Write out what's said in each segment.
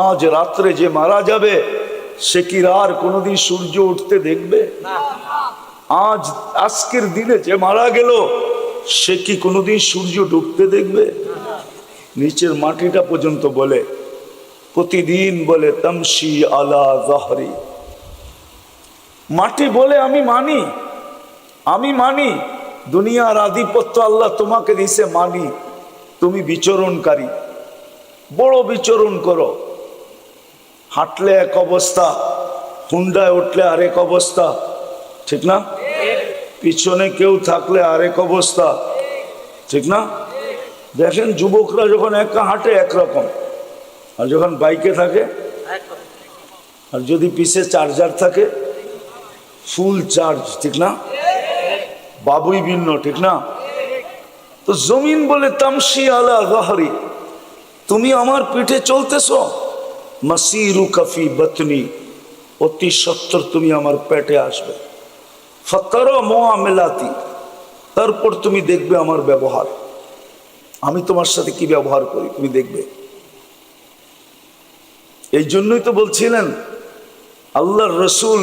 আজ রাত্রে যে মারা যাবে সে কি আর কোনোদিন সূর্য উঠতে দেখবে? আজ আজকের দিনে যে মারা গেল সে কি কোনোদিন সূর্য ডুবতে দেখবে? নিচের মাটিটা পর্যন্ত বলে, প্রতিদিন বলে তামশি আলা জাহরি। মাটি বলে আমি মানি দুনিয়ার আধিপত্য আল্লাহ তোমাকে দিছে, মানি তুমি বিচরণকারী, বড় বিচরণ করো। হাঁটলে এক অবস্থা, হুন্ডায় উঠলে আরেক অবস্থা, ঠিক না? পিছনে কেউ থাকলে আরেক অবস্থা, ঠিক না? দেখেন যুবকরা যখন একা হাঁটে একরকম, আর যখন বাইকে থাকে, আর যদি পিছে চার্জার থাকে ফুল চার্জ, ঠিক না? বাবুই ভিন্ন, ঠিক না? তো জমিন বলে তামশি আলা যাহরি, তুমি আমার পিঠে চলতেছ। মাসিরু কাফি বতনি, অতি সত্তর তুমি আমার পেটে আসবে। ফাতারা মুআমালাতি, তারপর তুমি দেখবে আমার ব্যবহার, আমি তোমার সাথে কি ব্যবহার করি তুমি দেখবে। এই জন্যই তো বলছিলেন আল্লাহর রসুল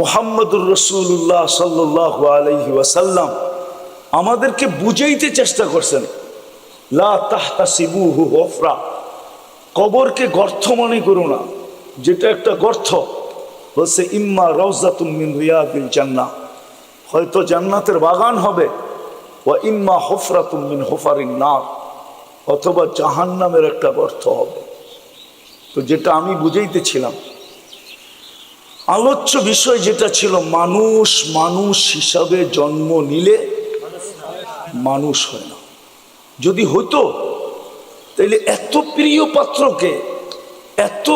মুহাম্মদুর রাসূলুল্লাহ সাল্লাল্লাহু আলাইহি ওয়াসাল্লাম আমাদেরকে বুঝাইতে চেষ্টা করছেন, লা তাহতাসিবুহু হুফরা, কবরকে গর্ত মনে করো না, যেটা একটা গর্ত। বলছে ইম্মা রাউযাতুম মিন রিয়াদিল জান্নাহ, হয়তো জান্নাতের বাগান হবে, ওয়া ইম্মা হুফরাতুম মিন হুফারিন নার, অথবা জাহান্নামের একটা গর্ত হবে। তো যেটা আমি বুঝাইতেছিলাম, আলোচ্য বিষয় যেটা ছিল, মানুষ হিসাবে জন্ম নিলে মানুষ হয় না। যদি হতো তাহলে এত প্রিয় পাত্রকে, এত